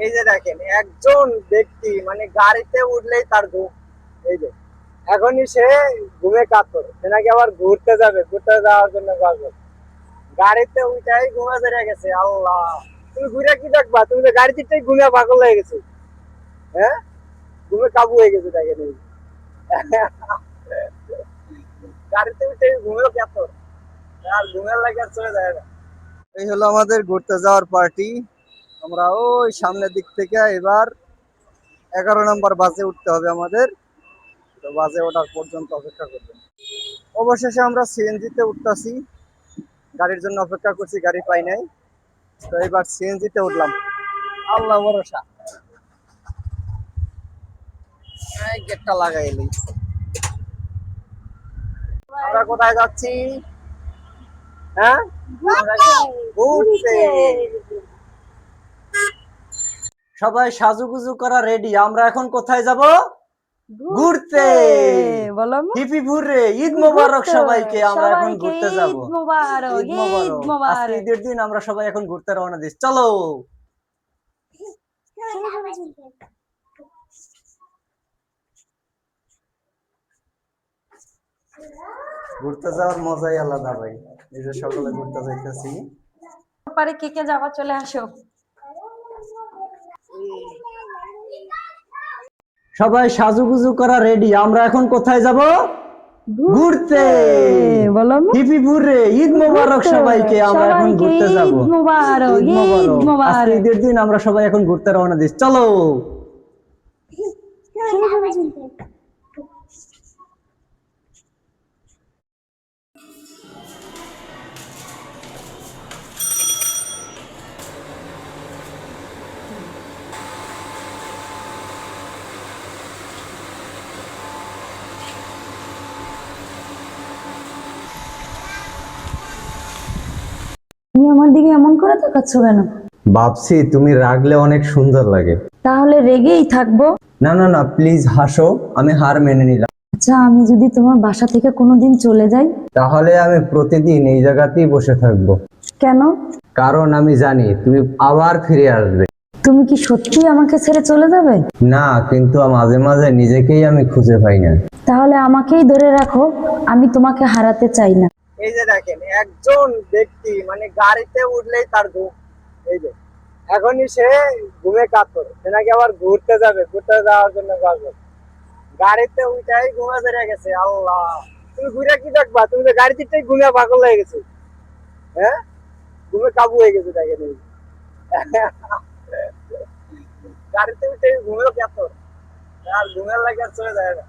এই যে দেখেন একজন ব্যক্তি মানে গাড়িতে উঠলেই তার ঘুম। এই যে এখনই সে ঘুমে কাতর, সে নাকি আবার ঘুরতে যাওয়ার জন্য পাগল। গাড়িতে উঠাই ঘুমে বেড়ে গেছে। আল্লাহ, তুমি ঘুরে কি দেখবা? তুমি তো গাড়িতে ঘুমে পাগল হয়ে গেছো। হ্যাঁ, ঘুমে কাবু হয়ে গেছে দেখেন এই যে। গাড়িতে উঠে ঘুমেও কাতর, আর ঘুমের লাগে আর চলে যায় না। এই হলো আমাদের ঘুরতে যাওয়ার পার্টি। আমরা ওই সামনের দিক থেকে এবার 11 নম্বর বাসে উঠতে হবে আমাদের। তো বাসে ওঠার পর্যন্ত অপেক্ষা করবেন। অবশেষে আমরা সিএনজিতে উঠতেছি। গাড়ির জন্য অপেক্ষা করছি, গাড়ি পাই নাই। তো এবার সিএনজিতে উঠলাম। আল্লাহ ভরসা। গেটটা লাগাইলি। আমরা কোথায় যাচ্ছি? হ্যাঁ, ঘুরতে। সবাই সাজুগুজু করা রেডি, আমরা এখন কোথায় যাব? ঘুরতে। বলো হিপি হুররে, ঈদ মোবারক সবাইকে। আমরা এখন ঘুরতে যাব। ঈদ মোবারক, ঈদ ঈদ মোবারক। আজকে মোবারক। ঈদের দিন, আমরা সবাই এখন ঘুরতে রওনা দিচ্ছি। চলো। ঘুরতে যাওয়ার মজাই আলাদা ভাই। এই যে সকালে ঘুরতে যাইতেছি। পারে কে কে যাবা, চলে আসো। সবাই সাজুগুজু করা রেডি, আমরা এখন কোথায় যাব? ঘুরতে। বলো হিপি হুররে, ঈদ মোবারক সবাইকে। আমরা এখন ঘুরতে যাব। ঈদ মোবারক, ঈদ ঈদ মোবারক। আজকে মোবারক। ঈদের দিন, আমরা সবাই এখন ঘুরতে রওনা দিচ্ছি। চলো। তুমি আমার দিকে এমন করে তাকাচ্ছ কেন? ভাবছি তুমি রাগলে অনেক সুন্দর লাগে। তাহলে রেগেই থাকবো। না না না, প্লিজ হাসো, আমি হার মেনে নিলাম। আচ্ছা, আমি যদি তোমার বাসা থেকে কোনোদিন চলে যাই? তাহলে আমি প্রতিদিন এই জায়গাতেই বসে থাকবো। কেন? কারণ আমি জানি তুমি আবার ফিরে আসবে। তুমি কি সত্যি আমাকে ছেড়ে চলে যাবে? না, কিন্তু মাঝে মাঝে নিজেকেই আমি খুঁজে পাই না। তাহলে আমাকেই ধরে রাখো, আমি তোমাকে হারাতে চাই না। এই যে দেখেন একজন ব্যক্তি মানে গাড়িতে উঠলেই তার ঘুম। এই যে এখনই সে ঘুমে কাতর, সে নাকি আবার ঘুরতে যাওয়ার জন্য পাগল। গাড়িতে উঠাই ঘুমে বেড়ে গেছে। আল্লাহ, তুমি ঘুরে কি দেখবা? তুমি তো গাড়িতে ঘুমে পাগল হয়ে গেছো। হ্যাঁ, ঘুমে কাবু হয়ে গেছে দেখেন এই যে। গাড়িতে উঠে ঘুমেও কাতর, আর ঘুমের লাগে আর চলে যায় না।